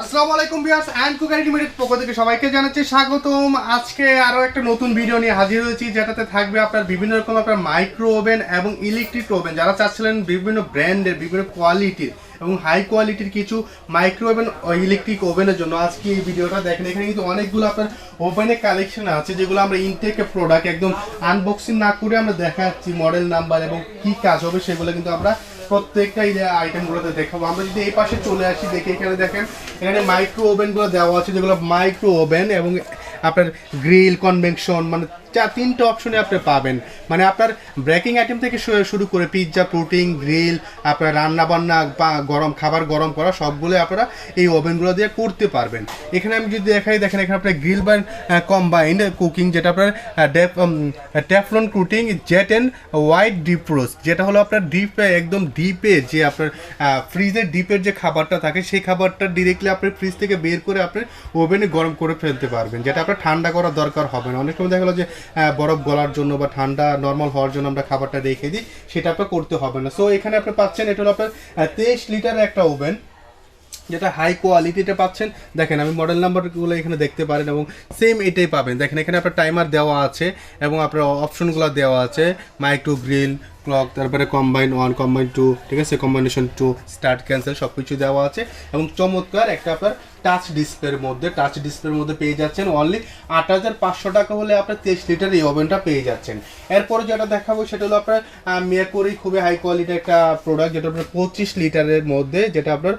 আসসালামু আলাইকুম viewers and cookery limited পক্ষ থেকে সবাইকে জানাচ্ছি স্বাগতম। আজকে আরো একটা নতুন ভিডিও নিয়ে হাজির হয়েছি, যেটাতে থাকবে আপনার বিভিন্ন রকম আপনার মাইক্রো ওভেন এবং ইলেকট্রিক ওভেন। যারা চাচ্ছিলেন বিভিন্ন ব্র্যান্ডের বিভিন্ন কোয়ালিটির এবং হাই কোয়ালিটির কিছু মাইক্রো ওভেন ও ইলেকট্রিক ওভেনের জন্য আজকে এই ভিডিওটা দেখেন। এখানে কিন্তু অনেকগুলো আপনার ওভেনের কালেকশন আছে, যেগুলো আমরা ইনটেক প্রোডাক্ট একদম আনবক্সিং না করে আমরা দেখাচ্ছি মডেল নাম্বার এবং কি কাজ হবে সেগুলো কিন্তু আমরা প্রত্যেকটা আইটেমগুলোতে দেখাবো। আমরা যদি এই পাশে চলে আসি, দেখে এখানে দেখেন এখানে মাইক্রো ওভেনগুলো দেওয়া আছে, যেগুলো মাইক্রো ওভেন এবং আপনার গ্রিল কনভেকশন মানে তিনটে অপশনে আপনি পাবেন। মানে আপনার ব্রেকিং আইটেম থেকে শুরু করে পিৎজা, প্রোটিন, গ্রিল, আপনার রান্না বান্না বা গরম খাবার গরম করা সবগুলো আপনারা এই ওভেনগুলো দিয়ে করতে পারবেন। এখানে আমি যদি দেখাই, দেখেন এখানে আপনার গ্রিল বা কম্বাইন্ড কুকিং, যেটা আপনার Teflon cooking jet and white deep roast, যেটা হলো আপনার ডিপে একদম ডিপে যে আপনার ফ্রিজের ডিপের যে খাবারটা থাকে সেই খাবারটা ডিরেক্টলি আপনি ফ্রিজ থেকে বের করে আপনি ওভেনে গরম করে ফেলতে পারবেন, যেটা আপনার ঠান্ডা করার দরকার হবে না। অনেক সময় দেখা গেলো যে বরফ গলার জন্য বা ঠান্ডা নর্মাল হওয়ার জন্য আমরা খাবারটা রেখে দিই, সেটা আপনার করতে হবে না। সো এখানে আপনি পাচ্ছেন, এটা হলো আপনার 23 লিটারের একটা ওভেন, যেটা হাই কোয়ালিটিতে পাচ্ছেন। দেখেন আমি মডেল নাম্বারগুলো এখানে দেখতে পারেন এবং সেম এটাই পাবেন। দেখেন এখানে আপনার টাইমার দেওয়া আছে এবং আপনার অপশনগুলো দেওয়া আছে, মাইক্রো গ্রিল ক্লক, তারপরে কম্বাইন 1 কম্বাইন 2, ঠিক আছে, কম্বাইনেশন 2, স্টার্ট ক্যান্সেল সব কিছু দেওয়া আছে এবং চমৎকার একটা আপনার টাচ ডিসপ্লের মধ্যে পেয়ে যাচ্ছেন অনলি ৮৫০০ টাকা হলে আপনার 23 লিটার এই ওভেনটা পেয়ে যাচ্ছেন। এরপরে যেটা দেখাবো সেটা হলো আপনার মেয়াকোরি, খুবই হাই কোয়ালিটির একটা প্রোডাক্ট, যেটা আপনার 25 লিটারের মধ্যে, যেটা আপনার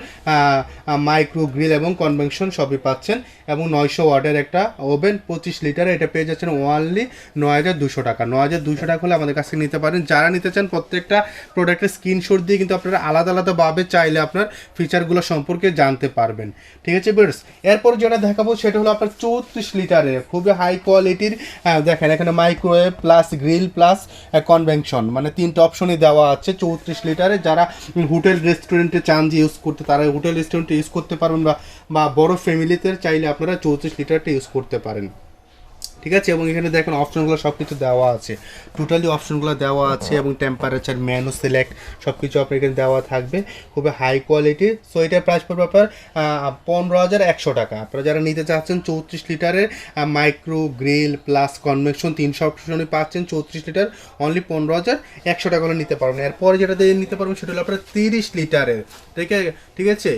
মাইক্রো গ্রিল এবং কনভেকশন সবই পাচ্ছেন এবং 900 ওয়াটের একটা ওভেন 25 লিটার, এটা পেয়ে যাচ্ছেন অনলি ৯২০০ টাকা। ৯২০০ টাকা হলে আমাদের কাছ থেকে নিতে পারেন। যারা নিতে চান প্রত্যেকটা প্রোডাক্টের স্ক্রিনশট দিয়ে কিন্তু আপনারা আলাদা আলাদাভাবে চাইলে আপনার ফিচারগুলো সম্পর্কে জানতে পারবেন, ঠিক আছে বিয়ার্স। এরপর যেটা দেখাবো সেটা হলো আপনার 34 লিটারের খুবই হাই কোয়ালিটির, দেখেন এখানে microwave plus grill plus convection মানে তিনটা অপশনই দেওয়া আছে 34 লিটারে। যারা হোটেল রেস্টুরেন্টে চান যে ইউজ করতে, তারা হোটেল রেস্টুরেন্টে ইউজ করতে পারবেন বা বড় ফ্যামিলিতে চাইলে আপনারা 34 লিটারটা ইউজ করতে পারেন, ঠিক আছে। এবং এখানে দেখেন অপশনগুলো সব কিছু দেওয়া আছে, টোটালি অপশনগুলো দেওয়া আছে এবং টেম্পারেচার মেনু সিলেক্ট সব কিছু আপনার এখানে দেওয়া থাকবে, খুবই হাই কোয়ালিটির। সো এটার প্রাইস পড়বে আপনার ১৫,১০০ টাকা। আপনারা যারা নিতে চাচ্ছেন 34 লিটারের মাইক্রো গ্রিল প্লাস কনভেকশন 300 অপশনই পাচ্ছেন 34 লিটার অনলি ১৫,১০০ টাকা হলে নিতে পারবেন। এরপরে যেটা দিয়ে নিতে পারবেন সেটা হলো আপনার 30 লিটারের, ঠিক আছে,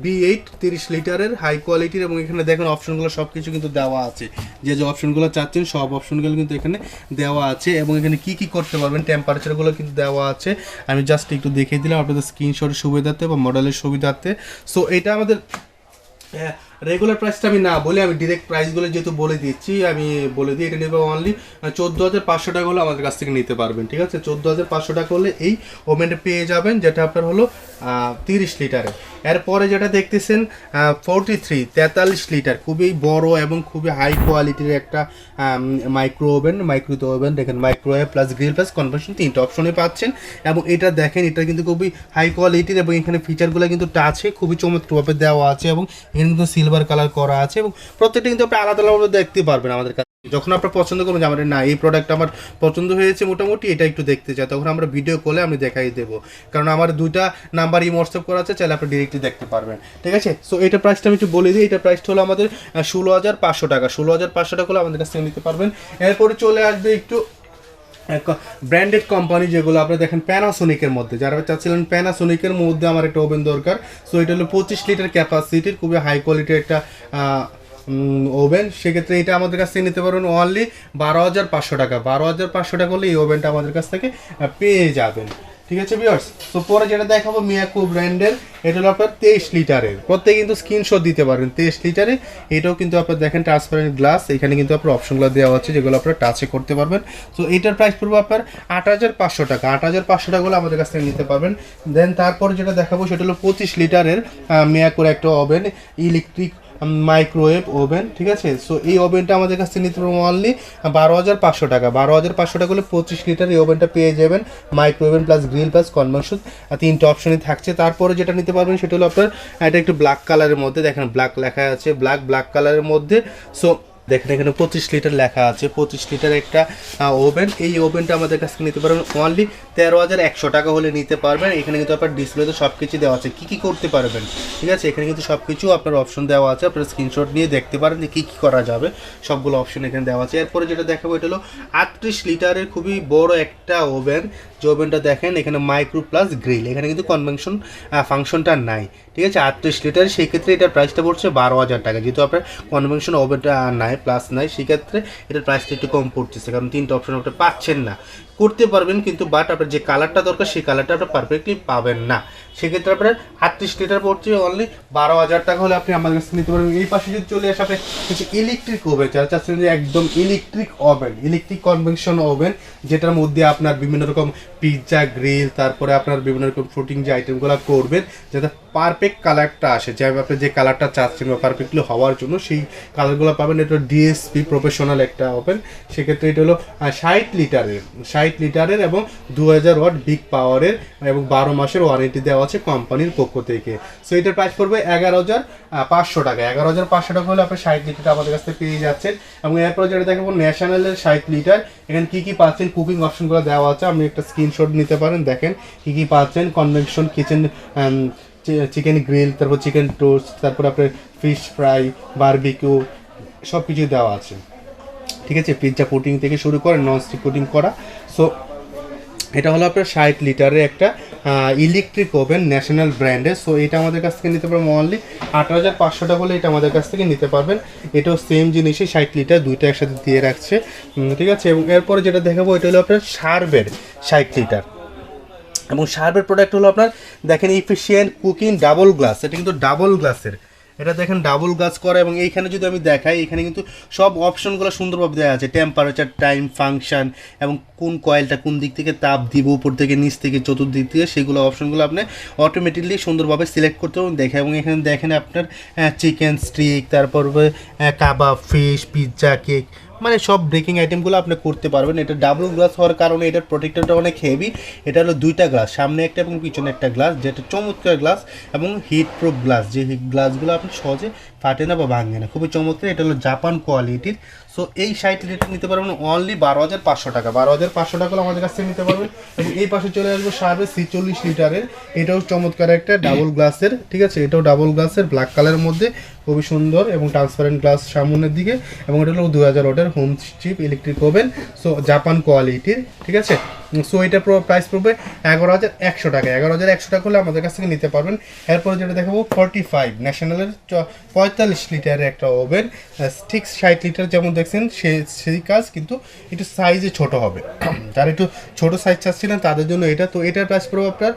B8 30 লিটারের হাই কোয়ালিটির। এবং এখানে দেখেন অপশনগুলো সব কিছু কিন্তু দেওয়া আছে, যে অপশনগুলো চাচ্ছেন সব অপশনগুলো কিন্তু এখানে দেওয়া আছে এবং এখানে কি কি করতে পারবেন টেম্পারেচারগুলো কিন্তু দেওয়া আছে। আমি জাস্ট একটু দেখিয়ে দিলাম আপনাদের স্ক্রিনশটের সুবিধার্থে বা মডেলের সুবিধার্থে। সো এটা আমাদের রেগুলার প্রাইসটা আমি না বলে আমি ডিরেক্ট প্রাইসগুলো যেহেতু বলে দিচ্ছি, আমি বলে দিই এটা নেবে অনলি ১৪,৫০০ টাকা হলে আমাদের কাছ থেকে নিতে পারবেন, ঠিক আছে। ১৪,৫০০ টাকা হলে এই ওভেনটা পেয়ে যাবেন, যেটা আপনার হলো 30 লিটারে। এরপরে যেটা দেখতেছেন 43 লিটার, খুবই বড় এবং খুবই হাই কোয়ালিটির একটা মাইক্রো ওভেন। দেখেন microwave plus grill plus convection তিনটা অপশনে পাচ্ছেন এবং এটা দেখেন এটা কিন্তু খুবই হাই কোয়ালিটির এবং এখানে ফিচারগুলো কিন্তু টাচে খুবই চমৎকারভাবে দেওয়া আছে এবং এখানে কিন্তু সিলভার কালার করা আছে এবং প্রত্যেকটা কিন্তু আপনি আলাদা আলাদা দেখতে পারবেন আমাদের কাছে। যখন আপনার পছন্দ করবেন যে আমার না এই প্রোডাক্ট আমার পছন্দ হয়েছে মোটামুটি এটা একটু দেখতে চাই, তখন আমরা ভিডিও কলে আমি দেখাই দেবো, কারণ আমার 2টা নাম্বার হোয়াটসঅ্যাপ করা আছে, চাইলে আপনি ডিরেক্টলি দেখতে পারবেন, ঠিক আছে। সো এটা প্রাইসটা আমি একটু বলে দিই, এটা প্রাইসটা হলো আমাদের 16,৫০০ টাকা। 16,৫০০ টাকা হলে আমাদের কাছ থেকে নিতে পারবেন। এরপরে চলে আসবে একটু ব্র্যান্ডেড কোম্পানি, যেগুলো আপনি দেখেন প্যানাসোনিকের মধ্যে, যারা চাচ্ছিলেন প্যানাসোনিকের মধ্যে আমার একটা ওভেন দরকার। সো এটা হলো 25 লিটার ক্যাপাসিটির খুবই হাই কোয়ালিটির একটা ওভেন, সেক্ষেত্রে এটা আমাদের কাছ থেকে নিতে পারবেন অনলি 12,৫০০ টাকা। 12,৫০০ টাকা হলে এই ওভেনটা আমাদের কাছ থেকে পেয়ে যাবেন, ঠিক আছে ভিউয়ার্স। তো পরে যেটা দেখাবো মিয়াকো ব্র্যান্ডের, এটা হলো আপনার 23 লিটারের, প্রত্যেকে কিন্তু স্ক্রিনশট দিতে পারেন 23 লিটারে। এটাও কিন্তু আপনার দেখেন ট্রান্সপারেন্ট গ্লাস, এখানে কিন্তু আপনার অপশনগুলো দেওয়া আছে যেগুলো আপনারা টাচে করতে পারবেন। তো এটার প্রাইস পড়বে আপনার ৮৫০০ টাকা। ৮৫০০ টাকা হলে আমাদের কাছ থেকে নিতে পারবেন। দেন তারপর যেটা দেখাবো সেটা হলো 25 লিটারের মিয়াকোর একটা ওভেন, ইলেকট্রিক মাইক্রোওয়েভ ওভেন, ঠিক আছে। সো এই ওভেনটা আমাদের কাছ থেকে নিতে পারবো অনলি 12,৫০০ টাকা। 12,৫০০ টাকা হলে 25 লিটার এই ওভেনটা পেয়ে যাবেন, microwave plus grill plus convection তিনটা অপশনই থাকছে। তারপরে যেটা নিতে পারবেন সেটা হলো আপনার এটা একটু ব্ল্যাক কালারের মধ্যে, দেখেন ব্ল্যাক লেখা আছে, ব্ল্যাক কালারের মধ্যে। সো দেখেন এখানে 25 লিটার লেখা আছে, 25 লিটার একটা ওভেন। এই ওভেনটা আমাদের কাছ থেকে নিতে পারবেন অনলি 13,100 টাকা হলে নিতে পারবেন। এখানে কিন্তু আপনার ডিসপ্লেতে সব কিছু দেওয়া আছে, কী কী করতে পারবেন, ঠিক আছে। এখানে কিন্তু সব কিছু আপনার অপশন দেওয়া আছে, আপনার স্ক্রিনশট নিয়ে দেখতে পারেন যে কী কী করা যাবে, সবগুলো অপশন এখানে দেওয়া আছে। এরপরে যেটা দেখাবো এটা হলো 38 লিটারের খুবই বড় একটা ওভেন। যে ওভেনটা দেখেন এখানে মাইক্রো প্লাস গ্রিল, এখানে কিন্তু কনভেনশন ফাংশনটা নাই, ঠিক আছে। 38 লিটার, সেই ক্ষেত্রে এটার প্রাইসটা পড়ছে 12,000 টাকা। যেহেতু আপনার কনভেনশন ওভেনটা নাই, প্লাস নাই, সেক্ষেত্রে এটার প্রাইসটা একটু কম পড়তেছে, কারণ 3টা অপশন আপনি পাচ্ছেন না। করতে পারবেন কিন্তু বাট আপনার যে কালারটা দরকার সেই কালারটা আপনার পারফেক্টলি পাবেন না। সেক্ষেত্রে আপনার 38 লিটার পড়ছে অনলি 12,000 টাকা হলে আপনি আমাদের কাছে নিতে পারবেন। এই পাশে যদি চলে আসে আপনি হচ্ছে ইলেকট্রিক ওভেন, যারা চাচ্ছেন যে একদম electric oven, electric convention oven, যেটার মধ্যে আপনার বিভিন্ন রকম পিৎজা, গ্রিল, তারপরে আপনার বিভিন্ন রকম ফ্রুটিং যে আইটেমগুলো করবেন, যাতে পারফেক্ট কালারটা আসে, যে আপনি যে কালারটা চাচ্ছেন বা পারফেক্টলি হওয়ার জন্য সেই কালারগুলো পাবেন। এটা ডিএসপি প্রফেশনাল একটা ওভেন। সেক্ষেত্রে এটা হলো 60 লিটারের এবং 2000 ওয়াট বিগ পাওয়ারের এবং 12 মাসের ওয়ারেন্টি দেওয়া আছে কোম্পানির পক্ষ থেকে। সো এটার প্রাইস পড়বে 11,500 টাকা। 11,500 টাকা হলে আপনি 60 লিটার আমাদের কাছ থেকে পেয়ে যাচ্ছেন। এবং এরপরে যেটা দেখাবো ন্যাশনালের 60 লিটার, এখানে কী কী পাচ্ছেন, কুকিং অপশনগুলো দেওয়া আছে, আপনি একটা স্ক্রিনশট নিতে পারেন। দেখেন কী কী পাচ্ছেন, কনভেকশন কিচেন, চিকেন গ্রিল, তারপর চিকেন টোস্ট, তারপর আপনার ফিশ ফ্রাই, বারবিকিউ, সব কিছুই দেওয়া আছে, ঠিক আছে। পিৎজা পুটিং থেকে শুরু করে ননস্টিক পুটিং করা। সো এটা হলো আপনার 60 লিটারের একটা ইলেকট্রিক ওভেন, ন্যাশনাল ব্র্যান্ডের। সো এটা আমাদের কাছ থেকে নিতে পারবেন অনলি 8,500 টাকা হলে এটা আমাদের কাছ থেকে নিতে পারবেন। এটাও সেম জিনিসই, 60 লিটার, দুইটা একসাথে দিয়ে রাখছে, ঠিক আছে। এবং এরপরে যেটা দেখাবো এটা হলো আপনার শার্বের 60 লিটার। এবং শার্বের প্রোডাক্ট হলো আপনার দেখেন ইফিশিয়েন্ট কুকিং ডাবল গ্লাস, এটা কিন্তু ডাবল গ্লাসের, এটা দেখেন ডাবল গ্লাস করা। এবং এইখানে যদি আমি দেখাই, এখানে কিন্তু সব অপশনগুলো সুন্দরভাবে দেওয়া আছে, টেম্পারেচার, টাইম, ফাংশন, এবং কোন কয়েলটা কোন দিক থেকে তাপ দিব, উপর থেকে নিচ থেকে চতুর্দিক থেকে, সেগুলো অপশনগুলো আপনি অটোমেটিকলি সুন্দরভাবে সিলেক্ট করতে এবং দেখে। এবং এখানে দেখেন আপনার চিকেন স্টিক, তারপর কাবাব, ফিশ, পিৎজা, কেক, মানে সব ব্রেকিং আইটেমগুলো আপনি করতে পারবেন। এটা ডাবল গ্লাস হওয়ার কারণে এটার প্রোটেক্টরটা অনেক হেভি। এটা হলো 2টা গ্লাস, সামনে একটা এবং পিছনে একটা গ্লাস, যেটা চমৎকার গ্লাস এবং হিট প্রুফ গ্লাস, যে গ্লাসগুলো আপনি সহজে ফাটে না বা ভাঙে না, খুবই চমৎকার। এটা হলো জাপান কোয়ালিটির। সো এই 60 লিটার নিতে পারবেন অনলি 12,500 টাকা। 12,500 টাকা আমাদের কাছ থেকে নিতে পারবেন। এবং এই পাশে চলে আসবো শার্বের 46 লিটারের, এটাও চমৎকার একটা ডাবল গ্লাসের, ঠিক আছে। এটাও ডাবল গ্লাসের, ব্ল্যাক কালারের মধ্যে, খুবই সুন্দর এবং ট্রান্সপারেন্ট গ্লাস সামনের দিকে। এবং এটা হলো 2000 ওয়াটের home chip electric oven, so Japan কোয়ালিটির, ঠিক আছে। সো এটা প্রাইস পড়বে 11,100 টাকা। 11,100 টাকা হলে আমাদের কাছ থেকে নিতে পারবেন। এরপরে যেটা দেখাবো 45 ন্যাশনালের 45 লিটারের একটা ওভেন, ঠিক 60 লিটার যেমন দেখছেন সেই কাজ, কিন্তু একটু সাইজে ছোট হবে। যারা একটু ছোট সাইজ চাচ্ছিলেন তাদের জন্য এটা। তো এটার প্রাইস পড়বে আপনার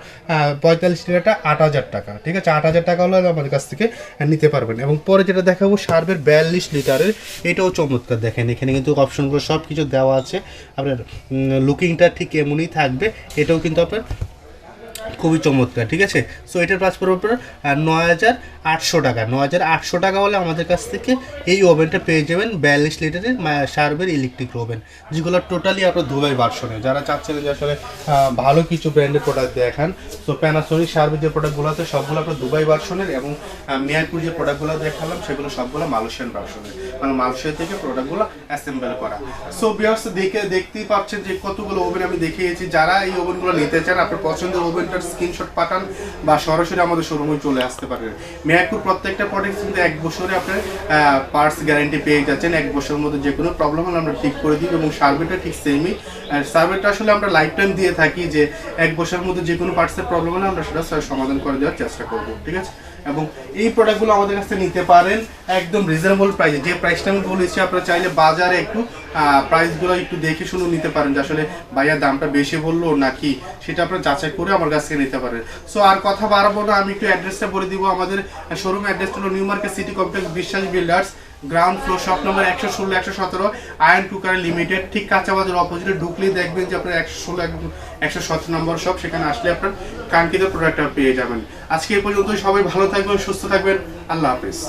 45 লিটারটা 8,000 টাকা, ঠিক আছে। 8,000 টাকা হলে আমাদের কাছ থেকে নিতে পারবেন। এবং পরে যেটা দেখাবো শার্বের 42 লিটারের, এটাও চমৎকার। দেখেন এখানে কিন্তু অপশনগুলো সব কিছু দেওয়া আছে, আপনার লুকিংটা ঠিক এমনই থাকবে। এটাও কিন্তু আপনার খুবই চমৎকার, ঠিক আছে। সো এটার প্রাইস পড়বে আপনার 9,800 টাকা। 9,800 টাকা হলে আমাদের কাছ থেকে এই ওভেনটা পেয়ে যাবেন, 42 লিটারের শার্বের ইলেকট্রিক ওভেন, যেগুলো টোটালি আপনার দুবাই ভার্সনে। যারা চাচ্ছেন যে আসলে ভালো কিছু ব্র্যান্ডের প্রোডাক্ট দেখান, তো প্যানাসোনিক শার্বের যে প্রোডাক্টগুলো আছে সবগুলো আপনার দুবাই ভার্সনের। এবং মিয়ারপুর যে প্রোডাক্টগুলো দেখালাম সেগুলো সবগুলো মালয়েশিয়ান ভার্সনের, মানে মালয়েশিয়া থেকে প্রোডাক্টগুলো অ্যাসেম্বল করা। সো ভিউয়ার্স দেখতেই পাচ্ছেন যে কতগুলো ওভেন আমি দেখিয়েছি। যারা এই ওভেনগুলো নিতে চান, আপনার পছন্দের ওভেনটার স্ক্রিনশট পাঠান বা সরাসরি আমাদের শোরুমে চলে আসতে পারেন। মিয়ারপুর প্রত্যেকটা প্রোডাক্ট কিন্তু 1 বছরে আপনার পার্টস গ্যারান্টি পেয়ে যাচ্ছেন। 1 বছরের মধ্যে যে কোনো প্রবলেম হলে আমরা ঠিক করে দিই। এবং সার্ভেটা ঠিক সেমই, সার্ভেটা আসলে আমরা লাইফ টাইম দিয়ে থাকি, যে 1 বছরের মধ্যে যে কোনো পার্টসের প্রবলেম হলে আমরা সেটা সমাধান করে দেওয়ার চেষ্টা করবো, ঠিক আছে। এবং এই প্রোডাক্টগুলো আমাদের কাছে নিতে পারেন একদম রিজনেবল প্রাইসে। যে প্রাইসটা আমি বলেছি, আপনারা চাইলে বাজারে একটু প্রাইসগুলো একটু দেখে শুনে নিতে পারেন, যে আসলে ভাইয়া দামটা বেশি বললো নাকি, সেটা আপনারা যাচাই করে আমার কাছ থেকে নিতে পারেন। সো আর কথা বাড়াবো না, আমি একটু অ্যাড্রেসটা বলে দিব। আমাদের শোরুম অ্যাড্রেসটা হলো নিউ মার্কেট সিটি কমপ্লেক্স, বিশ্বাস builders, ground floor, shop number 116 117, iron cooker limited. ঠিক কাঁচা বাজার অপোজিটে ঢুকলেই দেখবেন যে আপনার 116 117 নম্বর শপ। সেখানে আসলে আপনার কাঙ্ক্ষিত প্রোডাক্টটা পেয়ে যাবেন। আজকে এই পর্যন্ত, সবাই ভালো থাকবেন, সুস্থ থাকবেন, আল্লাহ হাফিজ।